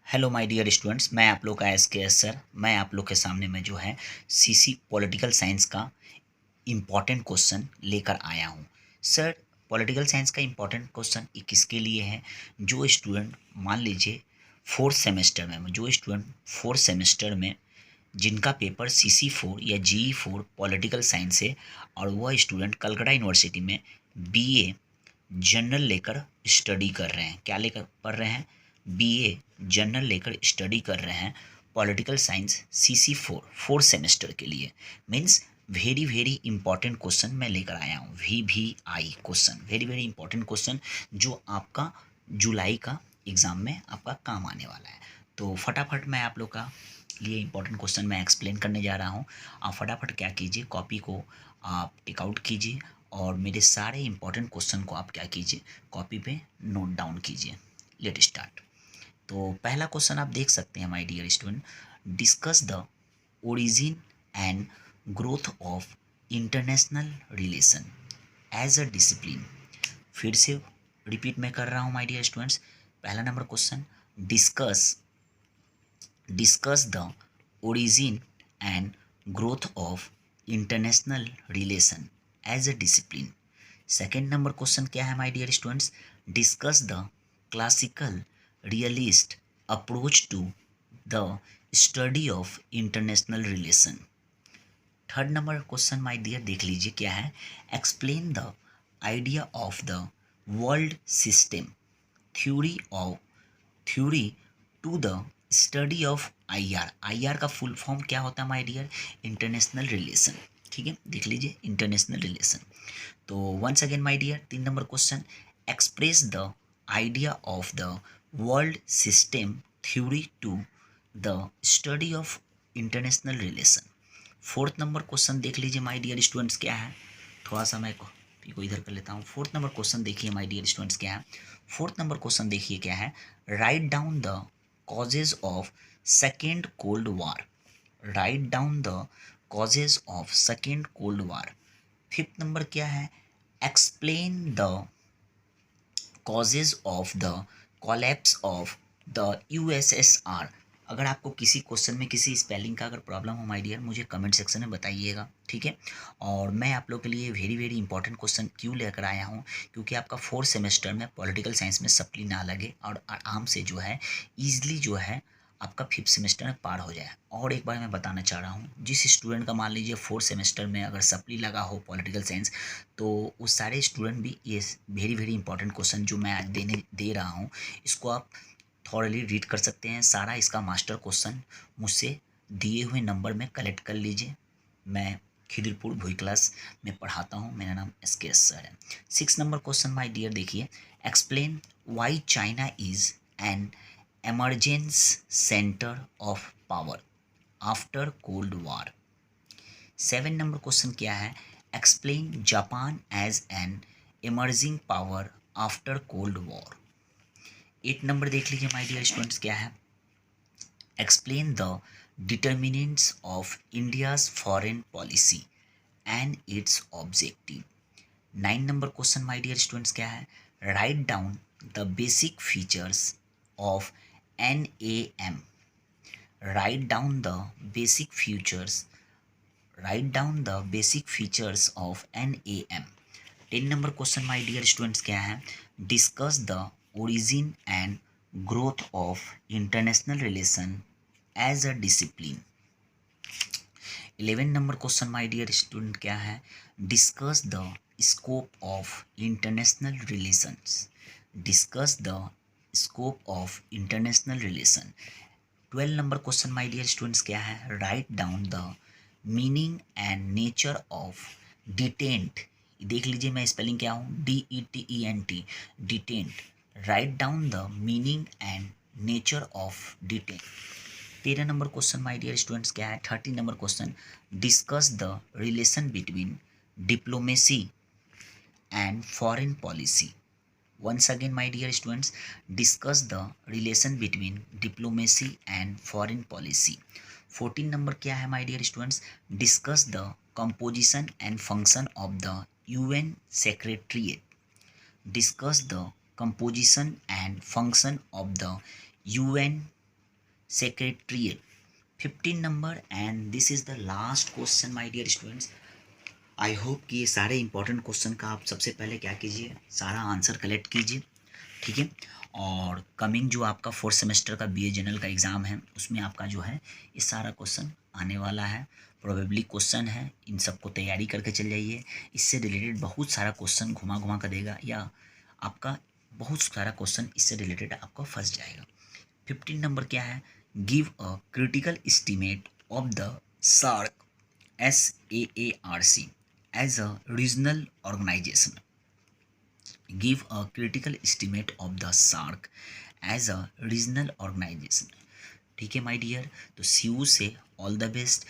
Hello my dear students, मैं आप लोग का एस सर। मैं आप लोग के सामने में जो है सीसी पॉलिटिकल साइंस का इम्पॉर्टेंट क्वेश्चन लेकर आया हूँ। सर, पॉलिटिकल साइंस का इम्पॉर्टेंट क्वेश्चन ये किसके लिए है? जो स्टूडेंट मान लीजिए फोर्थ सेमेस्टर में जिनका पेपर CC4 या GE4 पॉलिटिकल साइंस है और वह स्टूडेंट कलकत्ता यूनिवर्सिटी में BA जनरल लेकर स्टडी कर रहे हैं। क्या लेकर पढ़ रहे हैं? BA जनरल लेकर स्टडी कर रहे हैं political science CC4 fourth semester के लिए। Means very very important question मैं लेकर आया हूँ। VVI question, very very important question जो आपका जुलाई का एग्ज़ाम में आपका काम आने वाला है। तो फटाफट मैं आप लोग का लिए इंपॉर्टेंट क्वेश्चन मैं एक्सप्लेन करने जा रहा हूँ। आप फटाफट क्या कीजिए, कॉपी को आप टेक आउट कीजिए और मेरे सारे इंपॉर्टेंट क्वेश्चन को आप क्या कीजिए, कॉपी पे नोट डाउन कीजिए। Let start. तो पहला क्वेश्चन आप देख सकते हैं my dear student, discuss the origin and growth of international relation as a discipline. फिर से रिपीट मैं कर रहा हूँ माय डियर स्टूडेंट्स। पहला number question, discuss discuss the origin and growth of international relation as a discipline. Second number question क्या है my dear students? Discuss the classical realist approach to the study of international relation. Third number question my dear देख लीजिए क्या है? Explain the idea of the world system theory to the study of IR। IR का full form क्या होता है my dear? International relation. ठीक है, देख लीजिए इंटरनेशनल रिलेशन। तो once again my dear, 3 number question, express the idea of the world system theory to the study of international relation. Fourth number question देख लीजिए माय डियर स्टूडेंट्स क्या है? थोड़ा सा मैं को इधर कर लेता हूँ। फोर्थ नंबर क्वेश्चन देखिए माय डियर स्टूडेंट्स क्या है? फोर्थ नंबर क्वेश्चन देखिए क्या है? Write down the causes of second cold war। write down the causes of second cold war। Fifth number क्या है? explain the causes of the collapse of the USSR। अगर आपको किसी क्वेश्चन में किसी स्पेलिंग का अगर प्रॉब्लम हो माय डियर, मुझे कमेंट सेक्शन में बताइएगा, ठीक है। और मैं आप लोग के लिए वेरी वेरी इंपॉर्टेंट क्वेश्चन क्यों लेकर आया हूँ? क्योंकि आपका फोर्थ सेमेस्टर में पॉलिटिकल साइंस में सप्ली ना लगे और आराम से जो है ईजिली जो है आपका फिफ्थ सेमेस्टर में पार हो जाए। और एक बार मैं बताना चाह रहा हूँ, जिस स्टूडेंट का मान लीजिए फोर्थ सेमेस्टर में अगर सप्ली लगा हो पॉलिटिकल साइंस, तो उस सारे स्टूडेंट भी ये वेरी वेरी इंपॉर्टेंट क्वेश्चन जो मैं आज दे रहा हूँ, इसको आप थॉरली रीड कर सकते हैं। सारा इसका मास्टर क्वेश्चन मुझसे दिए हुए नंबर में कलेक्ट कर लीजिए। मैं खिदिरपुर भुई क्लास में पढ़ाता हूँ, मेरा नाम SKS सर है। 6 नंबर क्वेश्चन माय डियर देखिए, explain why China is an emergence center of power after cold war। 7 number question क्या है? Explain Japan as an emerging power after cold war। 8 number देख लीजिए माय डियर स्टूडेंट्स क्या है? Explain the determinants of India's foreign policy and its objective. 9 number question my dear students क्या है? Write down the basic features of NAM। write down the basic features write down the basic features of NAM। 10 number question my dear students क्या है? Discuss the origin and growth of international relation as a discipline. 11 number question my dear student क्या है? Discuss the scope of international relations discuss the scope of international relation. 12 number question my dear students क्या है? Write down the meaning and nature of detente. देख लीजिए मैं spelling क्या हूँ, DETENT, detente. Write down the meaning and nature of detente. 13 number question my dear students क्या है? 13 number question, discuss the relation between diplomacy and foreign policy. Once again my dear students, discuss the relation between diplomacy and foreign policy। 14 number क्या है my dear students? Discuss the composition and function of the UN Secretariat। Discuss the composition and function of the UN secretariat 15 number. And this is the last question my dear students. I hope कि ये सारे important question का आप सबसे पहले क्या कीजिए, सारा आंसर कलेक्ट कीजिए, ठीक है। और कमिंग जो आपका फोर्थ सेमेस्टर का बीए जनरल का एग्ज़ाम है उसमें आपका जो है ये सारा क्वेश्चन आने वाला है, प्रोबेबली क्वेश्चन है, इन सबको तैयारी करके चल जाइए। इससे रिलेटेड बहुत सारा क्वेश्चन घुमा घुमा कर देगा, या आपका बहुत सारा क्वेश्चन इससे रिलेटेड आपको फंस जाएगा। 15 नंबर क्या है, give a critical estimate of the SAARC SAARC as a regional organisation. Give a critical estimate of the SAARC as a regional organisation. ठीक है माय डियर, तो सी यू से ऑल द बेस्ट।